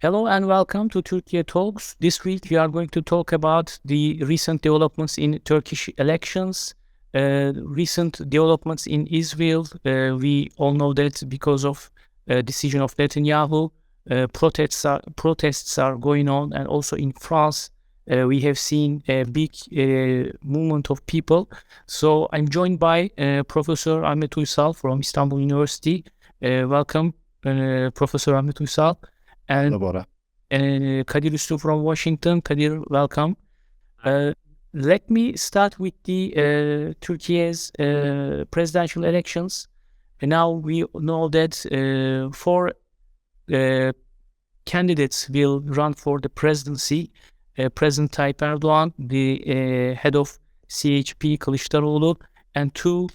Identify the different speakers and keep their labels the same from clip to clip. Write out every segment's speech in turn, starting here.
Speaker 1: Hello and welcome to Turkiye Talks. This week we are going to talk about the recent developments in Turkish elections, recent developments in Israel. We all know that because of decision of Netanyahu, protests are going on, and also in France we have seen a big movement of people. So I'm joined by Professor Ahmet Uysal from Istanbul University. Welcome, Professor Ahmet Uysal. And
Speaker 2: Hello, Bora.
Speaker 1: Kadir Ustun from Washington. Kadir, welcome. Let me start with the Turkey's presidential elections. And now we know that four candidates will run for the presidency. President Tayyip Erdogan, the head of CHP Kilicdaroglu, and two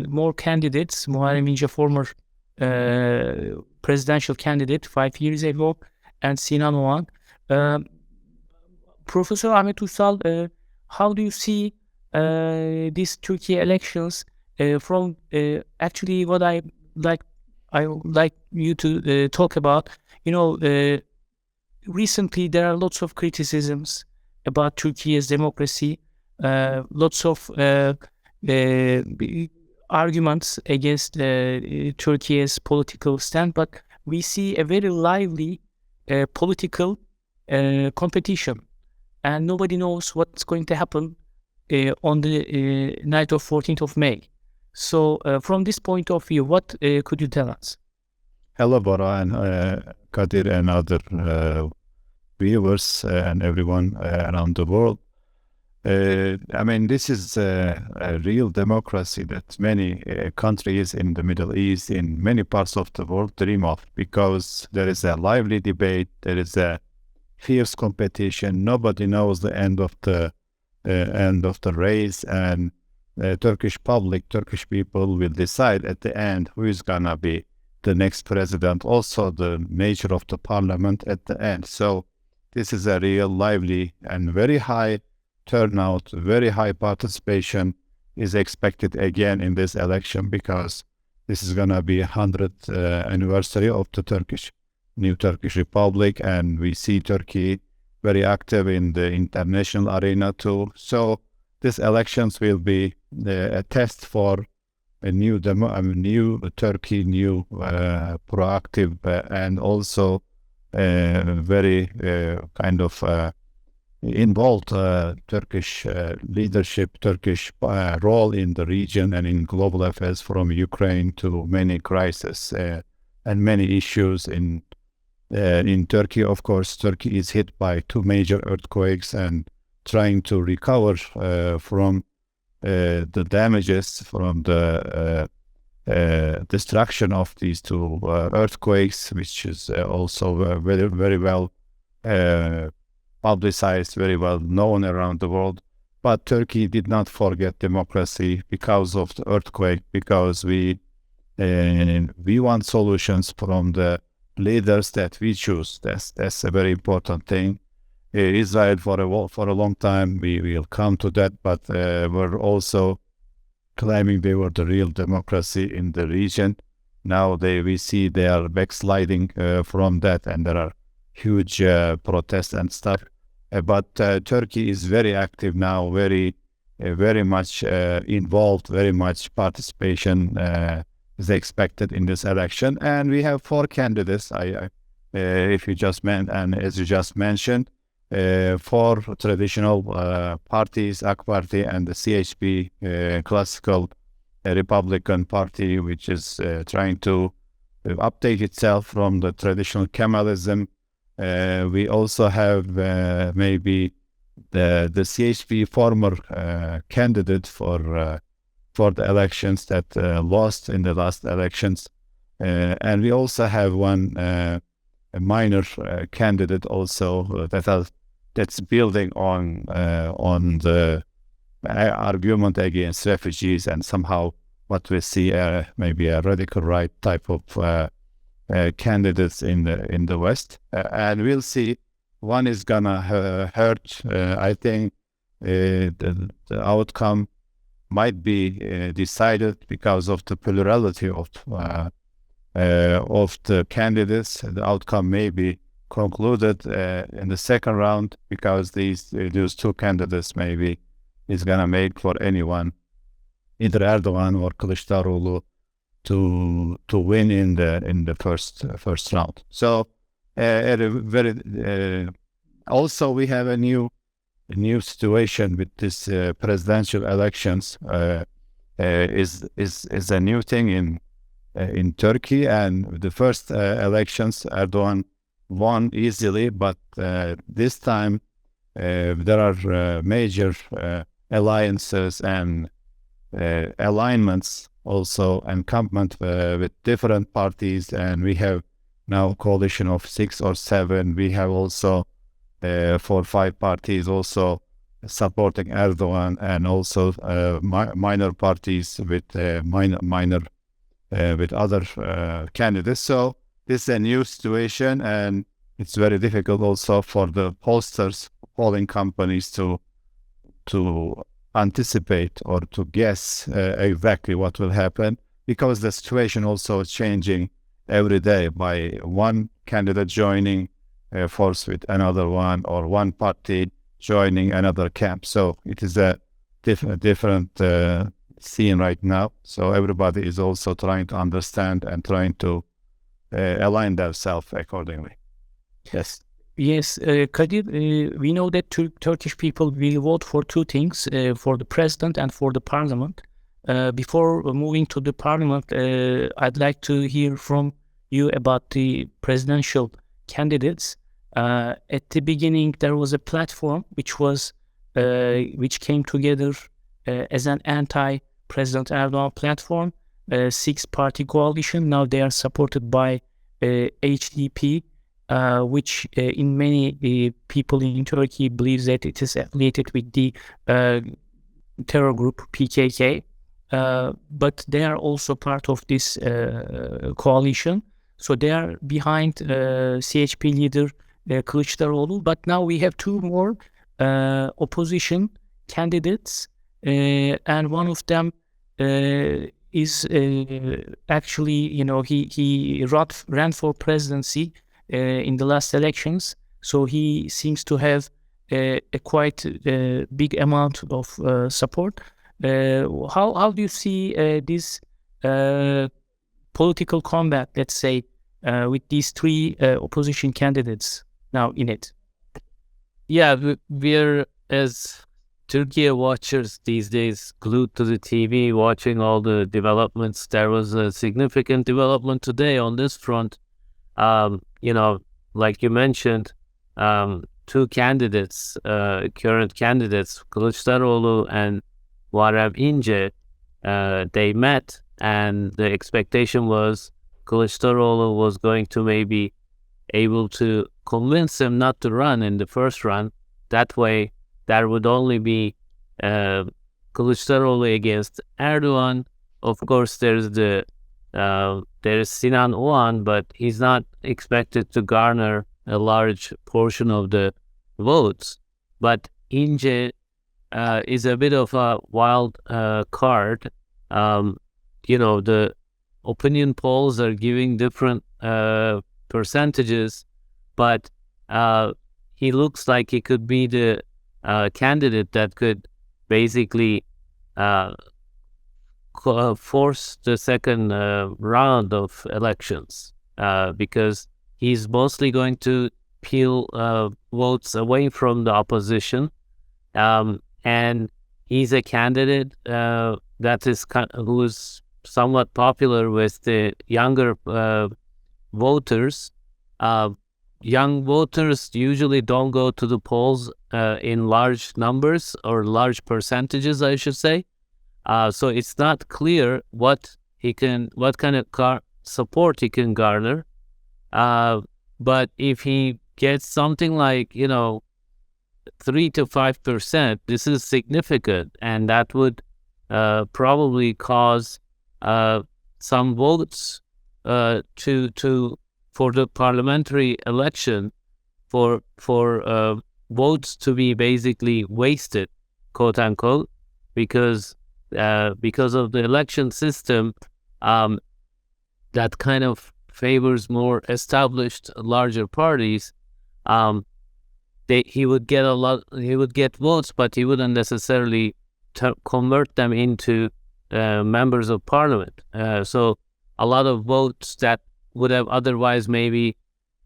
Speaker 1: more candidates, Muharrem İnce, former presidential candidate 5 years ago, and Sinan Oğan. Professor Ahmet Uysal, how do you see these Turkey elections from actually what I would like you to talk about? Recently there are lots of criticisms about Turkey's democracy, lots of arguments against Turkey's political stand, but we see a very lively political competition, and nobody knows what's going to happen on the night of 14th of May. So from this point of view, what could you tell us?
Speaker 2: Hello, Bora, and Kadir, and other viewers and everyone around the world. This is a real democracy that many countries in the Middle East, in many parts of the world, dream of, because there is a lively debate, there is a fierce competition. Nobody knows the end of the race, and Turkish people will decide at the end who is gonna be the next president. Also, the nature of the parliament at the end. So this is a real lively and very high turnout, very high participation is expected again in this election, because this is going to be 100th anniversary of the new Turkish Republic, and we see Turkey very active in the international arena too. So these elections will be a test for a new Turkey, new proactive and also very involved Turkish leadership, Turkish role in the region and in global affairs, from Ukraine to many crises and many issues in Turkey. Of course, Turkey is hit by two major earthquakes and trying to recover from the damages from the destruction of these two earthquakes, which is also very, very well publicized, very well known around the world. But Turkey did not forget democracy because of the earthquake, because we want solutions from the leaders that we choose. That's a very important thing. Israel for a long time, we will come to that, but we're also claiming they were the real democracy in the region. Now we see they are backsliding from that, and there are huge protests and stuff. But Turkey is very active now, very much involved, very much participation is expected in this election. And we have four candidates, as you just mentioned, four traditional parties, AK Party and the CHP, classical Republican Party, which is trying to update itself from the traditional Kemalism. We also have maybe the CHP former candidate for the elections that lost in the last elections, and we also have one a minor candidate also that's building on the argument against refugees, and somehow what we see maybe a radical right type of candidates in the West, and we'll see. One is gonna hurt. I think the outcome might be decided because of the plurality of the candidates. The outcome may be concluded in the second round, because those two candidates maybe is gonna make for anyone, either Erdogan or Kılıçdaroğlu, to win in the first round. So at a very also we have a new situation with this presidential elections. Is a new thing in Turkey, and the first elections Erdogan won easily, but this time there are major alliances and alignments, also incumbent with different parties, and we have now a coalition of 6 or 7. We have also 4 or 5 parties also supporting Erdogan, and also minor parties with minor with other candidates. So this is a new situation, and it's very difficult also for the polling companies to anticipate or to guess exactly what will happen, because the situation also is changing every day by one candidate joining force with another one, or one party joining another camp. So it is a different scene right now. So everybody is also trying to understand and trying to align themselves accordingly. Yes.
Speaker 1: Yes, Kadir, we know that Turkish people will vote for two things, for the president and for the parliament. Before moving to the parliament, I'd like to hear from you about the presidential candidates. At the beginning, there was a platform which came together as an anti-President Erdogan platform, 6-party coalition. Now they are supported by HDP, which in many people in Turkey believes that it is affiliated with the terror group PKK. But they are also part of this coalition. So they are behind CHP leader Kılıçdaroğlu. But now we have 2 more opposition candidates, and one of them is actually, he ran for presidency in the last elections. So he seems to have a quite big amount of support. How do you see this political combat, let's say, with these 3 opposition candidates now in it?
Speaker 3: Yeah, we're, as Turkey watchers these days, glued to the TV, watching all the developments. There was a significant development today on this front. Like you mentioned, 2 candidates, current candidates, Kılıçdaroğlu and Muharrem İnce, they met, and the expectation was Kılıçdaroğlu was going to maybe able to convince him not to run in the first run. That way, there would only be Kılıçdaroğlu against Erdogan. Of course, there's Sinan Oğan, but he's not expected to garner a large portion of the votes. But İnce is a bit of a wild card. The opinion polls are giving different percentages, but he looks like he could be the candidate that could basically force the second round of elections, because he's mostly going to peel votes away from the opposition, and he's a candidate that is who is somewhat popular with the younger voters. Young voters usually don't go to the polls in large numbers, or large percentages, I should say. So it's not clear what kind of support he can garner. But if he gets something like 3 to 5%, this is significant, and that would probably cause some votes for the parliamentary election, for votes to be basically wasted, quote unquote, because of the election system that kind of favors more established larger parties. he would get votes, but he wouldn't necessarily convert them into members of parliament. So a lot of votes that would have otherwise maybe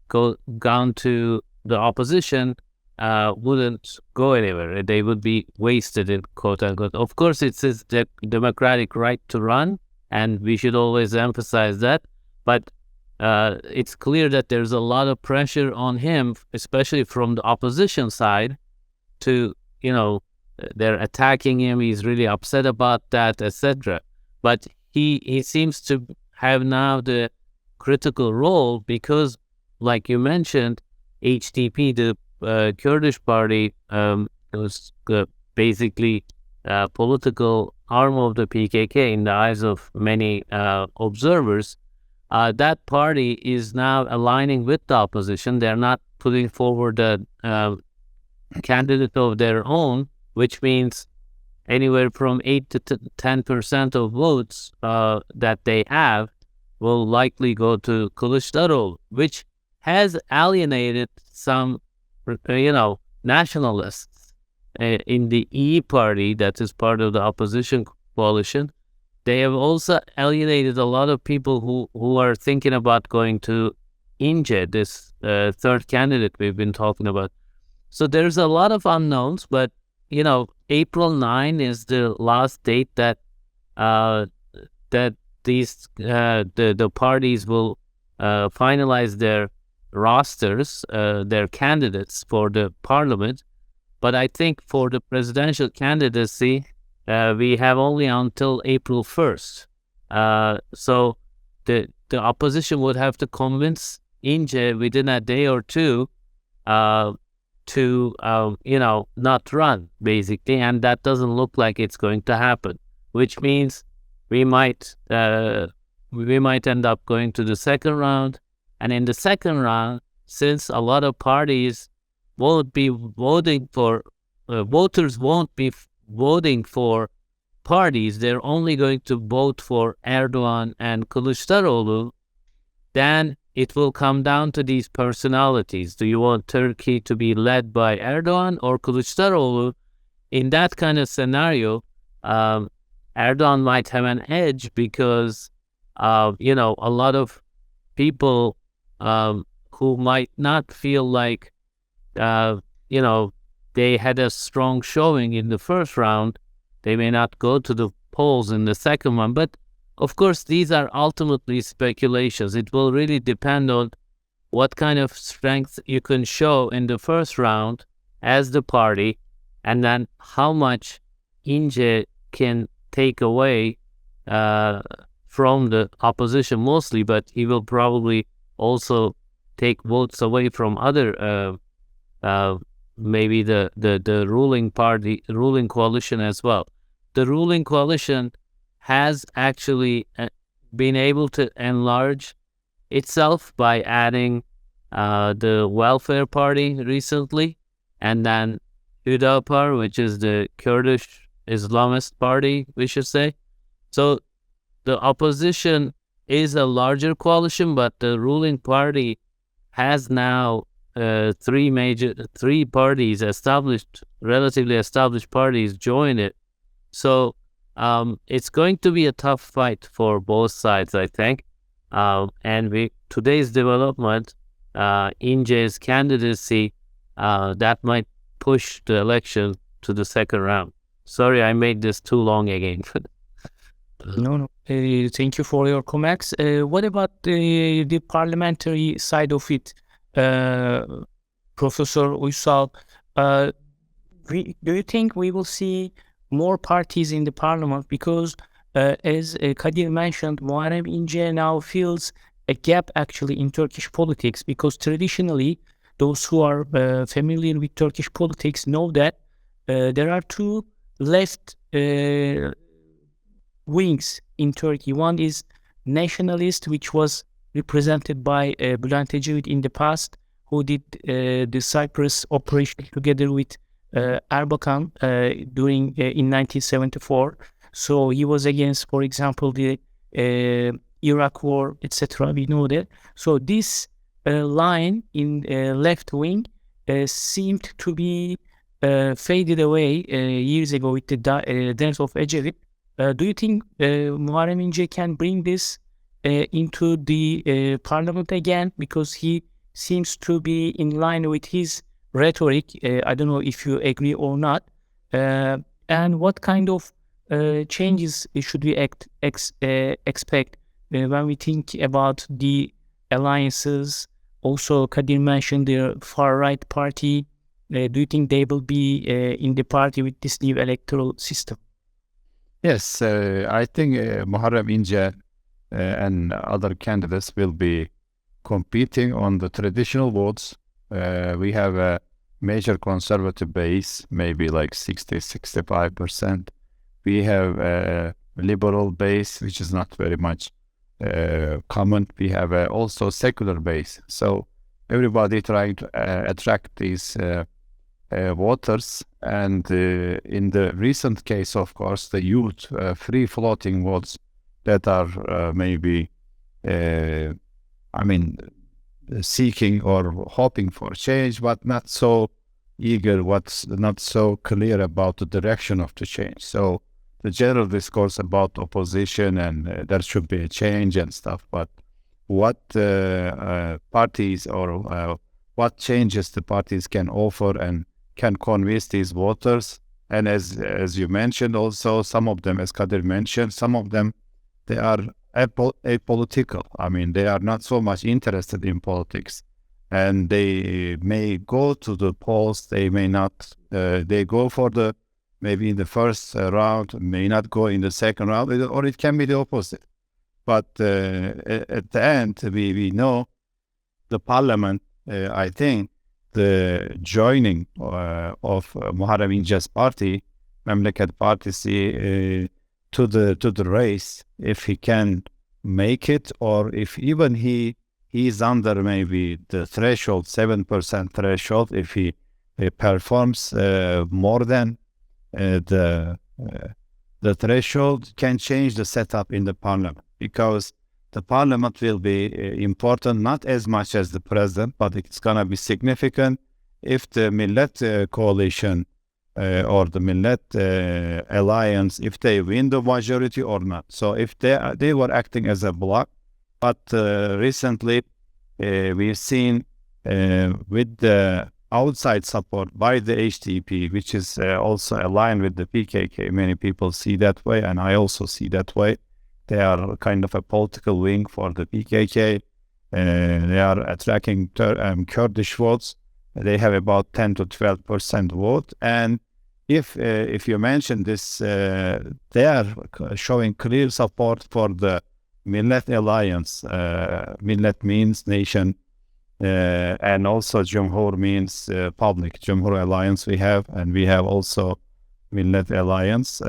Speaker 3: gone to the opposition wouldn't go anywhere. They would be wasted, in quote unquote. Of course, it's his democratic right to run, and we should always emphasize that. But it's clear that there's a lot of pressure on him, especially from the opposition side, to, they're attacking him. He's really upset about that, etc. But he seems to have now the critical role because, like you mentioned, HDP, the Kurdish party, was basically political arm of the PKK in the eyes of many observers. That party is now aligning with the opposition. They're not putting forward a candidate of their own, which means anywhere from 8 to 10% of votes that they have will likely go to Kilicdaroglu, which has alienated some, nationalists in the E party that is part of the opposition coalition. They have also alienated a lot of people who are thinking about going to İnce, this third candidate we've been talking about. So there's a lot of unknowns, but April 9 is the last date that these the parties will finalize their rosters, their candidates for the parliament. But I think for the presidential candidacy, we have only until April 1st. So the opposition would have to convince İnce within a day or two to not run, basically, and that doesn't look like it's going to happen, which means we might end up going to the second round. And in the second round, since a lot of parties won't be voting for voters won't be voting for parties, they're only going to vote for Erdogan and Kilicdaroglu, then it will come down to these personalities. Do you want Turkey to be led by Erdogan or Kilicdaroglu? In that kind of scenario, Erdogan might have an edge because, a lot of people who might not feel like, they had a strong showing in the first round, they may not go to the polls in the second one. But of course, these are ultimately speculations. It will really depend on what kind of strength you can show in the first round as the party, and then how much İnce can take away from the opposition mostly, but he will probably also take votes away from other, maybe the ruling party, ruling coalition as well. The ruling coalition has actually been able to enlarge itself by adding the Welfare Party recently, and then Hüdapar, which is the Kurdish Islamist party, we should say. So the opposition is a larger coalition, but the ruling party has now three parties relatively established parties join it. So it's going to be a tough fight for both sides, I think. And today's development, İnce's candidacy, that might push the election to the second round. Sorry, I made this too long again.
Speaker 1: No. Thank you for your comments. What about the parliamentary side of it, Professor Uysal? Do you think we will see more parties in the parliament? Because as Kadir mentioned, Muharrem İnce now fills a gap actually in Turkish politics, because traditionally those who are familiar with Turkish politics know that there are two left wings in Turkey. One is nationalist, which was represented by Bülent Ecevit in the past, who did the Cyprus operation together with Erbakan in 1974. So he was against, for example, the Iraq war, etc. We know that. So this line in left wing seemed to be faded away years ago with the death of Ecevit. Do you think Muharrem İnce can bring this into the parliament again? Because he seems to be in line with his rhetoric. I don't know if you agree or not. And what kind of changes should we expect when we think about the alliances? Also, Kadir mentioned the far-right party. Do you think they will be in the party with this new electoral system?
Speaker 2: Yes, I think Muharrem İnce and other candidates will be competing on the traditional votes. We have a major conservative base, maybe like 60-65%. We have a liberal base, which is not very much common. We have also secular base. So everybody trying to attract these voters. And in the recent case, of course, the youth free-floating votes that are maybe, seeking or hoping for change, but not so eager, not so clear about the direction of the change. So the general discourse about opposition and there should be a change and stuff, but what parties or what changes the parties can offer and can convince these voters. And as you mentioned also, some of them, as Kadir mentioned, some of them, they are apolitical. I mean, they are not so much interested in politics. And they may go to the polls, they may not, they go for maybe in the first round, may not go in the second round, or it can be the opposite. But at the end, we know the parliament, I think, the joining of Muharrem İnce's party, Memleket Partisi, to the race, if he can make it, or if even he's under maybe the threshold, 7% threshold, if he performs more than the threshold, can change the setup in the parliament, because the parliament will be important, not as much as the president, but it's going to be significant if the Millet coalition or the Millet alliance, if they win the majority or not. So if they were acting as a bloc, but recently we've seen with the outside support by the HDP, which is also aligned with the PKK, many people see that way, and I also see that way. They are kind of a political wing for the PKK. They are attracting Kurdish votes. They have about 10 to 12% vote. And if you mention this, they are showing clear support for the Millet alliance. Millet means nation, and also Cumhur means public. Cumhur alliance we have, and we have also Millet alliance.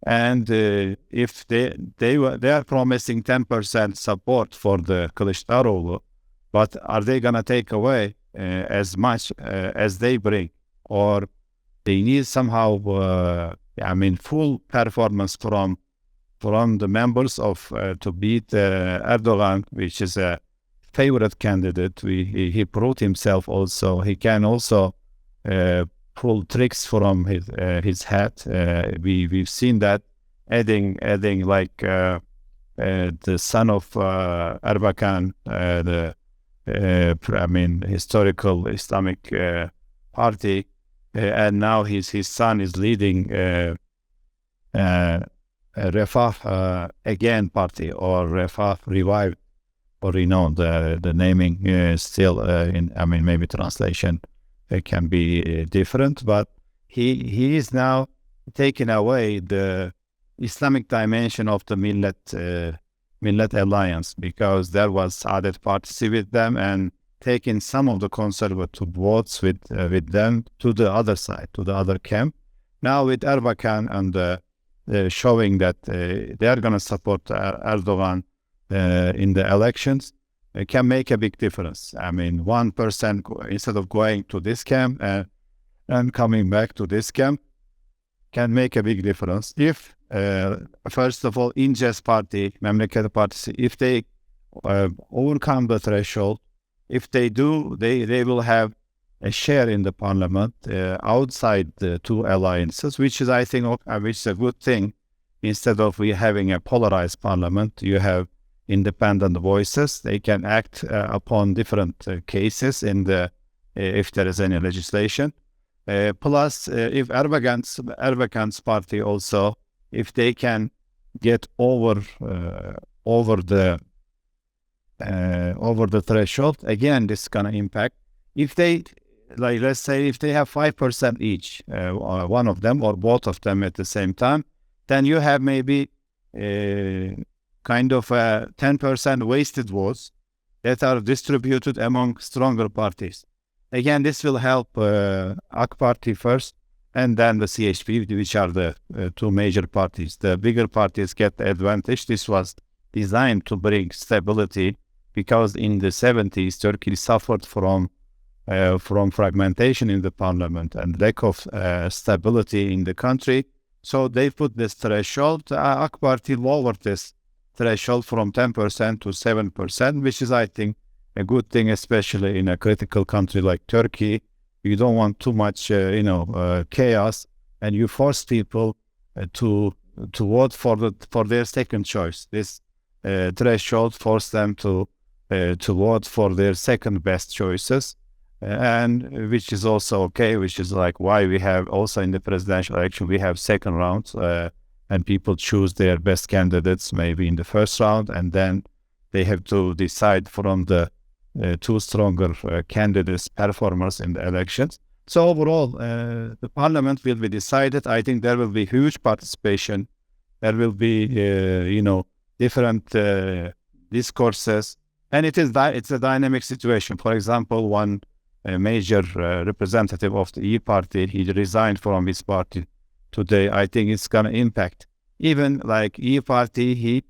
Speaker 2: And if they are promising 10% support for the Kilicdaroglu, but are they going to take away as much as they bring, or they need somehow full performance from the members of to beat Erdogan, which is a favorite candidate. He proved himself also. He can also pull tricks from his hat. We've seen that adding like the son of Erbakan, historical Islamic party, and now his son is leading Refah again party, or Refah revived, or the naming still maybe translation can be different, but he is now taking away the Islamic dimension of the Millet alliance, because there was Saadet Partisi with them and taking some of the conservative votes with them to the other side, to the other camp. Now with Erbakan and showing that they are going to support Erdogan in the elections, it can make a big difference. 1% instead of going to this camp and coming back to this camp can make a big difference. If, first of all, İnce's party, Memleket Partisi, if they overcome the threshold If they do, they will have a share in the parliament outside the two alliances, which is, I think, which is a good thing. Instead of we having a polarized parliament, you have independent voices. They can act upon different cases in the if there is any legislation. Plus, if Erdogan's party also, if they can get over the threshold, again, this is gonna impact. If they, like, let's say, if they have 5% each, one of them or both of them at the same time, then you have maybe kind of 10% wasted votes that are distributed among stronger parties. Again, this will help AK Party first, and then the CHP, which are the two major parties. The bigger parties get the advantage. This was designed to bring stability, because in the 70s, Turkey suffered from fragmentation in the parliament and lack of stability in the country. So they put this threshold. AK Party lowered this threshold from 10% to 7%, which is, I think, a good thing, especially in a critical country like Turkey. You don't want too much, chaos, and you force people to vote for their second choice. This threshold forced them to vote for their second best choices, and which is also okay. Which is like why we have also in the presidential election we have second rounds, and people choose their best candidates maybe in the first round, and then they have to decide from the two stronger candidates, performers in the elections. So overall, the parliament will be decided. I think there will be huge participation. There will be, different discourses, and it's a dynamic situation. For example, one major representative of the E party, he resigned from his party today. I think it's going to impact even like E party.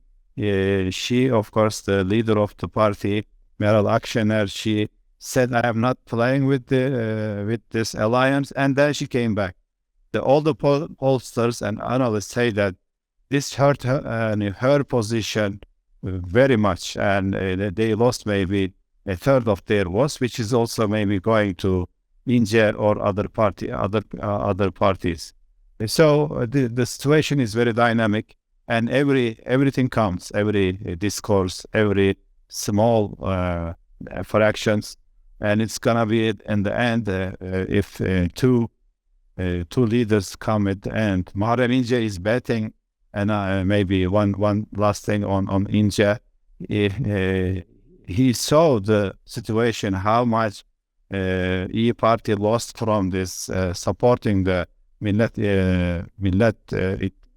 Speaker 2: She, of course, the leader of the party, Meral Akşener, she said, "I am not playing with this alliance," and then she came back. All the pollsters and analysts say that this hurt her position very much, and they lost maybe a third of their votes, which is also maybe going to İnce or other parties. So the situation is very dynamic, and everything counts. Every discourse, every small fractions, and it's gonna be in the end if two leaders come at the end. Muharrem İnce is betting, and maybe one last thing on İnce. He saw the situation, how much İyi Party lost from this supporting the Millet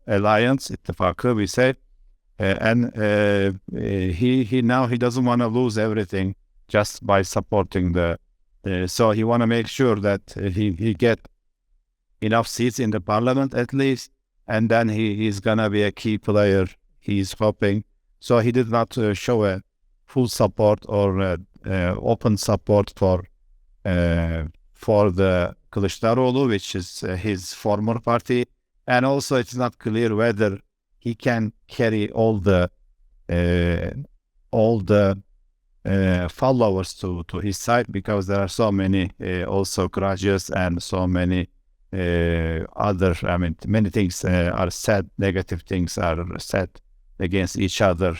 Speaker 2: Alliance, ittifakı, we say. And he now he doesn't want to lose everything just by supporting so he want to make sure that he get enough seats in the parliament at least, and then he's gonna be a key player, he's hoping. So he did not show a full support or open support for the Kılıçdaroğlu, which is his former party, and also it's not clear whether he can carry all the followers to his side, because there are so many also grudges and so many many things are said, negative things are said against each other,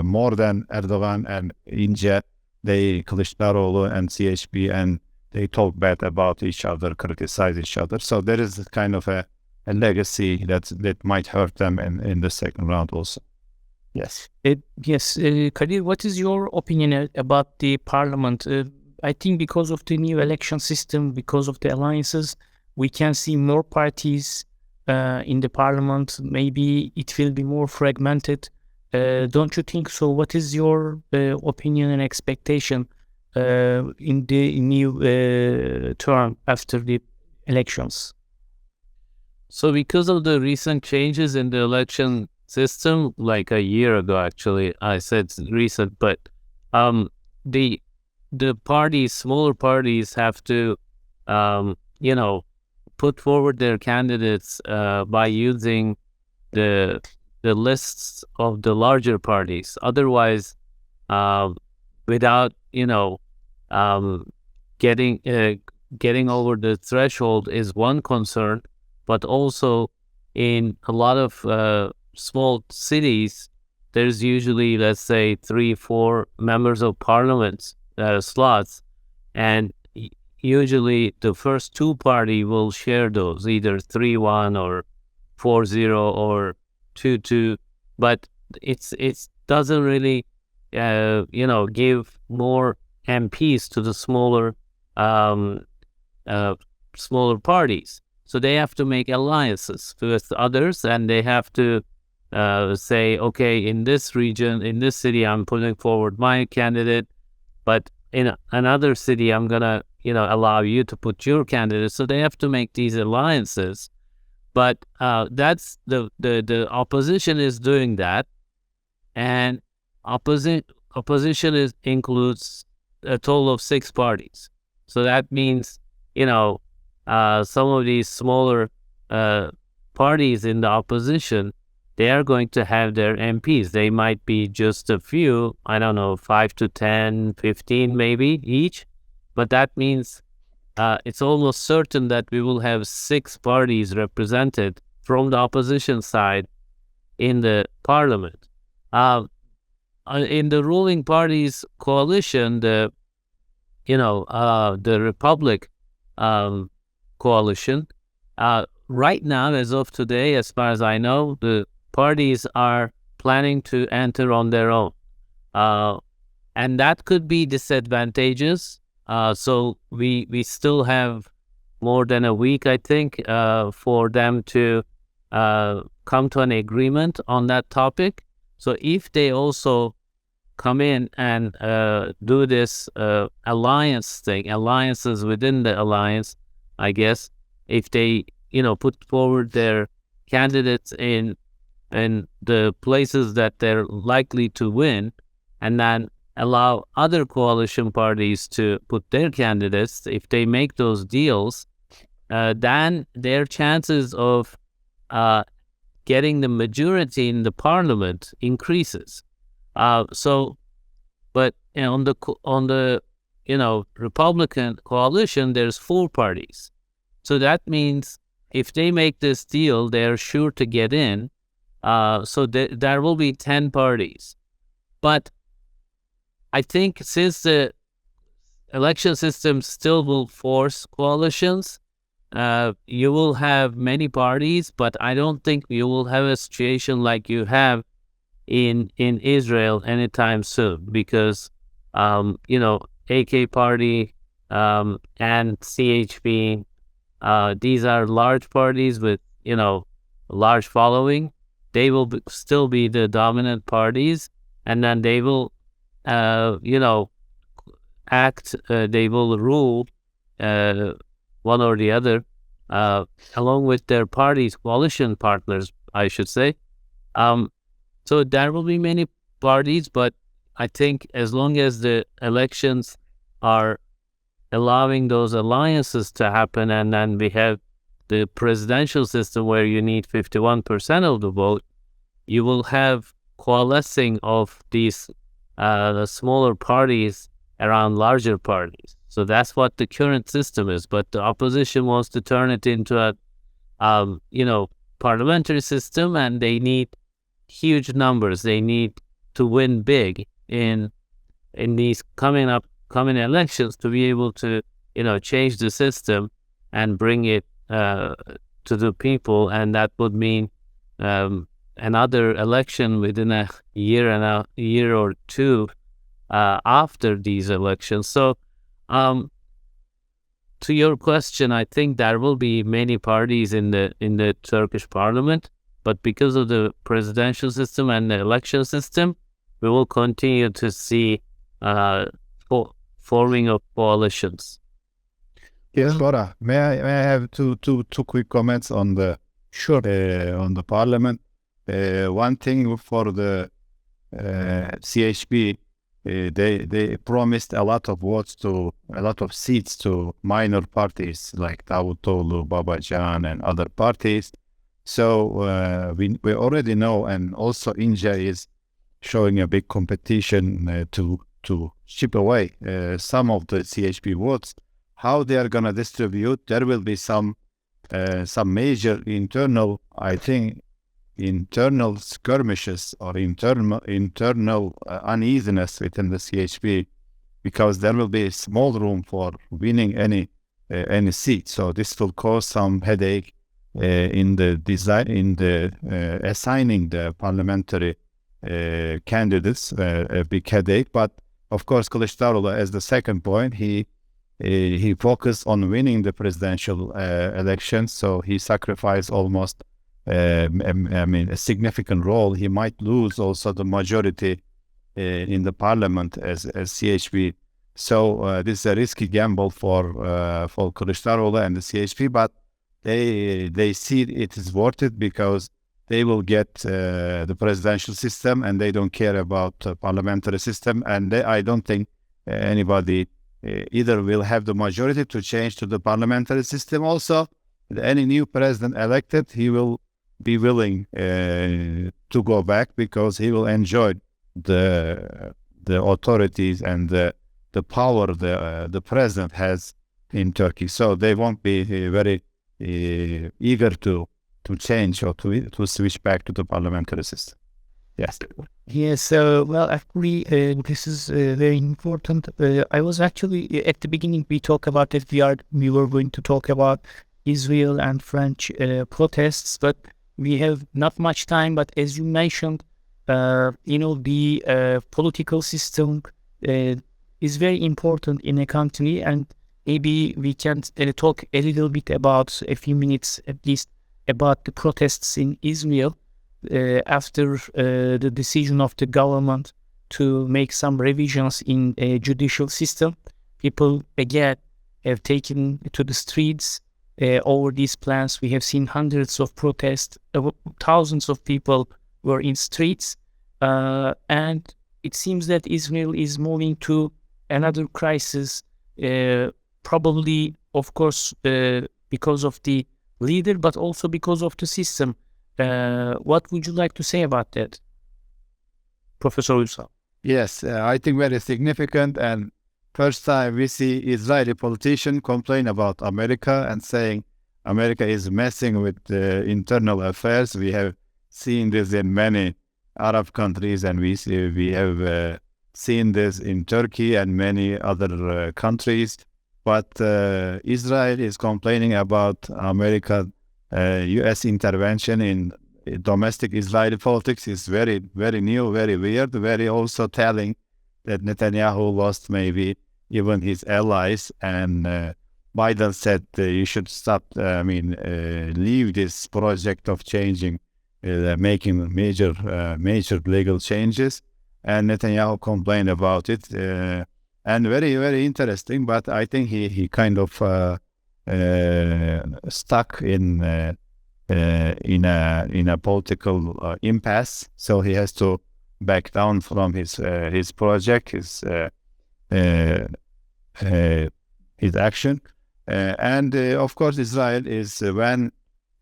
Speaker 2: more than Erdogan and İnce. Kılıçdaroğlu and CHP, and they talk bad about each other, criticize each other. So there is kind of a legacy that might hurt them in the second round also. Yes.
Speaker 1: Kadir, what is your opinion about the parliament? I think because of the new election system, because of the alliances, we can see more parties in the parliament. Maybe it will be more fragmented. Don't you think so? What is your opinion and expectation in the new term after the elections?
Speaker 3: So because of the recent changes in the election system, like a year ago, actually, I said recent, but the parties, smaller parties, have to, put forward their candidates by using the lists of the larger parties. Otherwise, without getting over the threshold is one concern, but also in a lot of small cities, there's usually, let's say, 3-4 members of parliament slots, and usually the first two party will share those, either 3-1 or 4-0 or 2-2, but it doesn't really give more MPs to the smaller parties. So they have to make alliances with others, and they have to say, okay, in this region, in this city, I'm putting forward my candidate, but in another city, I'm gonna allow you to put your candidate. So they have to make these alliances. But that's the opposition is doing that, and opposition includes a total of 6 parties. So that means some of these smaller parties in the opposition, they are going to have their MPs. They might be just a few, I don't know, 5 to 10, 15 maybe each, but that means it's almost certain that we will have 6 parties represented from the opposition side in the parliament. In the ruling party's coalition, the Republic coalition, right now, as of today, as far as I know, the parties are planning to enter on their own. And that could be disadvantageous. So we still have more than a week, I think, for them to come to an agreement on that topic. So if they also come in and do this alliances within the alliance, I guess, if they put forward their candidates in the places that they're likely to win, and then allow other coalition parties to put their candidates, if they make those deals, then their chances of getting the majority in the parliament increases. But on the Republican coalition, there's 4 parties. So that means if they make this deal, they're sure to get in. So there will be 10 parties. But I think since the election system still will force coalitions, you will have many parties, but I don't think you will have a situation like you have in Israel anytime soon, because AK party and CHP, these are large parties with large following. They will still be the dominant parties, and then they will act. They will rule one or the other, along with their parties, coalition partners, I should say. So there will be many parties, but I think as long as the elections are allowing those alliances to happen, and then we have the presidential system where you need 51% of the vote, you will have coalescing of these the smaller parties around larger parties. So that's what the current system is. But the opposition wants to turn it into a parliamentary system, and they need huge numbers. They need to win big in these coming elections to be able to change the system and bring it to the people, and that would mean another election within a year or two after these elections. So to your question, I think there will be many parties in the Turkish parliament, but because of the presidential system and the election system, we will continue to see forming of coalitions.
Speaker 2: Yes, Bora, may I have two quick comments on the on the parliament. One thing for the CHP, they promised a lot of seats to minor parties like Davutoglu, Babacan, and other parties. So we already know, and also India is showing a big competition to to chip away some of the CHP votes. How they are going to distribute? There will be some major internal, I think, internal skirmishes or internal uneasiness within the CHP, because there will be a small room for winning any seat. So this will cause some headache in the assigning the parliamentary candidates, a big headache. But of course, Kılıçdaroğlu, as the second point, he focused on winning the presidential elections. So he sacrificed almost, a significant role. He might lose also the majority in the parliament as CHP. So this is a risky gamble for Kılıçdaroğlu and the CHP, but they see it is worth it, because they will get the presidential system and they don't care about the parliamentary system. And I don't think anybody either will have the majority to change to the parliamentary system. Also, any new president elected, he will be willing to go back, because he will enjoy the authorities and the power the president has in Turkey. So they won't be very eager to change or to switch back to the parliamentary system. Yes.
Speaker 1: Yes, well, actually, this is very important. I was actually, at the beginning, we talked about that we were going to talk about Israel and French protests, but we have not much time. But as you mentioned, the political system is very important in a country, and maybe we can talk a little bit about, a few minutes at least, about the protests in Israel after the decision of the government to make some revisions in a judicial system. People again have taken to the streets over these plans. We have seen hundreds of protests, thousands of people were in streets, and it seems that Israel is moving to another crisis, probably, of course, because of the leader, but also because of the system. What would you like to say about that, Professor Uysal?
Speaker 2: Yes, I think very significant, and first time we see Israeli politician complain about America and saying America is messing with internal affairs. We have seen this in many Arab countries, and we have seen this in Turkey and many other countries. But Israel is complaining about American U.S. intervention in domestic Israeli politics. Is very, very new, very weird, very also telling that Netanyahu lost maybe even his allies. And Biden said you should stop, leave this project of changing, making major legal changes. And Netanyahu complained about it. And very, very interesting, but I think he kind of stuck in a political impasse. So he has to back down from his project, his action, and of course Israel is, when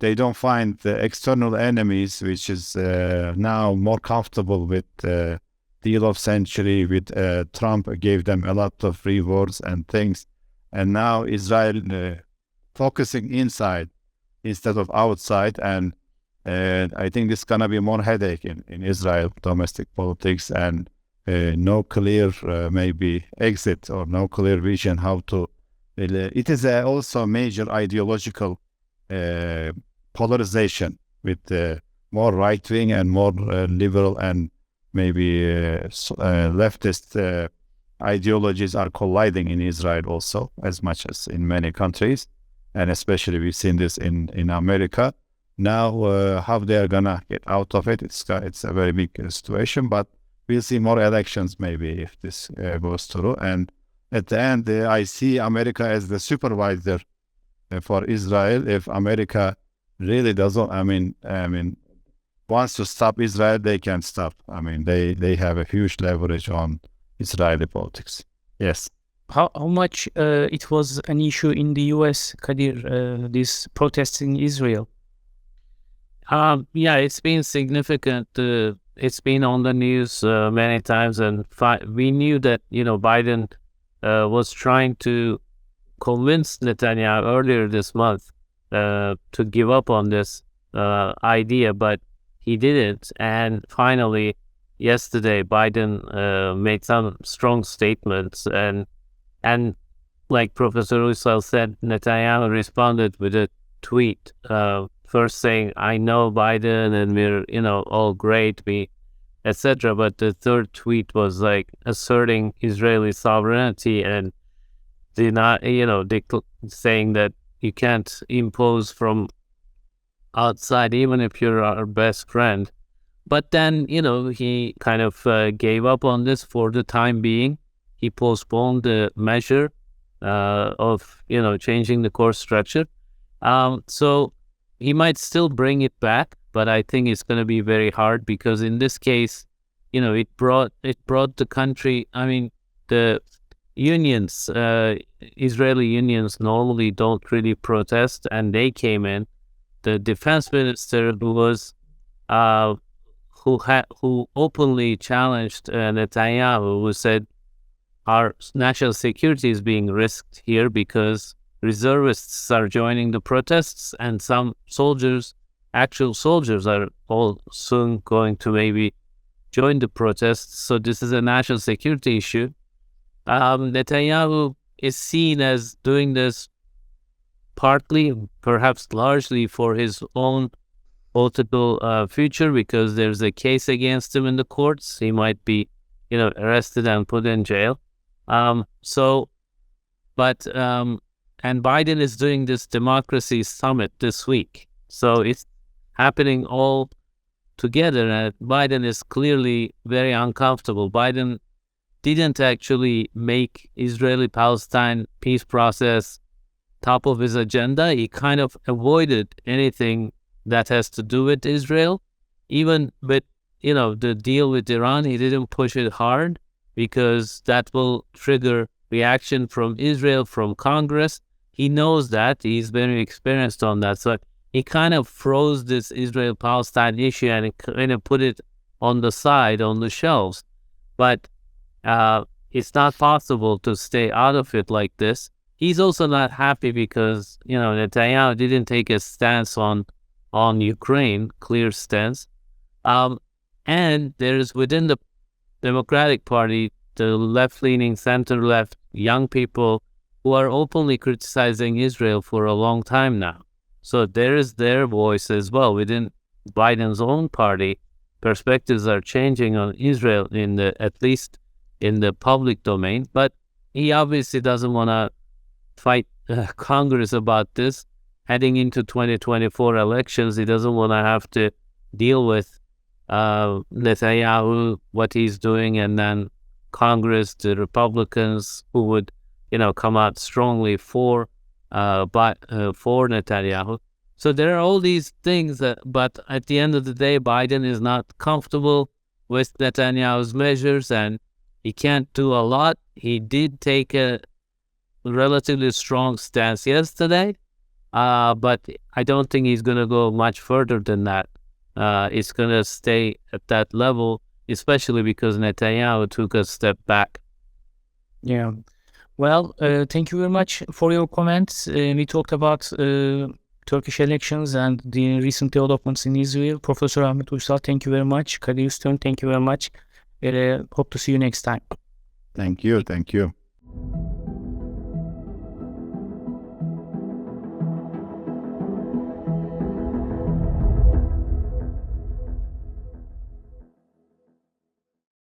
Speaker 2: they don't find the external enemies, which is now more comfortable with deal of century with Trump, gave them a lot of rewards and things, and now Israel focusing inside instead of outside, and I think this is gonna be more headache in Israel domestic politics, and no clear maybe exit or no clear vision how to. It is also a major ideological polarization with more right wing and more liberal and maybe leftist ideologies are colliding in Israel also, as much as in many countries, and especially we've seen this in America. Now, how they are gonna get out of it, it's a very big situation, but we'll see more elections maybe if this goes through. And at the end, I see America as the supervisor for Israel. If America really doesn't, wants to stop Israel, they can stop. They have a huge leverage on Israeli politics. Yes.
Speaker 1: How much it was an issue in the U.S., Kadir, this protests in Israel?
Speaker 3: Yeah, it's been significant it's been on the news many times, and we knew that Biden was trying to convince Netanyahu earlier this month to give up on this idea, but he didn't. And finally, yesterday, Biden made some strong statements, and like Professor Uysal said, Netanyahu responded with a tweet, first saying, "I know Biden, and we're all great, etc." But the third tweet was like asserting Israeli sovereignty and saying that you can't impose from outside, even if you're our best friend. But then, he kind of gave up on this for the time being. He postponed the measure of, changing the court structure. So he might still bring it back, but I think it's going to be very hard, because in this case, it brought the country. I mean, the unions, Israeli unions normally don't really protest, and they came in. The defense minister who openly challenged Netanyahu, who said our national security is being risked here because reservists are joining the protests, and some actual soldiers are all soon going to maybe join the protests. So this is a national security issue. Netanyahu is seen as doing this partly, perhaps largely, for his own political future, because there's a case against him in the courts. He might be, arrested and put in jail. And Biden is doing this democracy summit this week. So it's happening all together, and Biden is clearly very uncomfortable. Biden didn't actually make Israeli-Palestine peace process top of his agenda. He kind of avoided anything that has to do with Israel. Even with, the deal with Iran, he didn't push it hard, because that will trigger reaction from Israel, from Congress. He knows that. He's very experienced on that. So he kind of froze this Israel-Palestine issue and kind of put it on the side, on the shelves. But it's not possible to stay out of it like this. He's also not happy because, Netanyahu didn't take a stance on Ukraine, clear stance. And there's within the Democratic Party, the left-leaning, center-left young people who are openly criticizing Israel for a long time now. So there is their voice as well. Within Biden's own party, perspectives are changing on Israel, at least in the public domain. But he obviously doesn't want to fight Congress about this. Heading into 2024 elections, he doesn't want to have to deal with Netanyahu, what he's doing, and then Congress, the Republicans who would, come out strongly for Netanyahu. So there are all these things but at the end of the day, Biden is not comfortable with Netanyahu's measures, and he can't do a lot. He did take a relatively strong stance yesterday, but I don't think he's going to go much further than that. It's going to stay at that level, especially because Netanyahu took a step back.
Speaker 1: Yeah. Well, thank you very much for your comments. We talked about Turkish elections and the recent developments in Israel. Professor Ahmet Uysal, thank you very much. Kadir, Ustun, thank you very much. Hope to see you next time.
Speaker 2: Thank you. Thank you.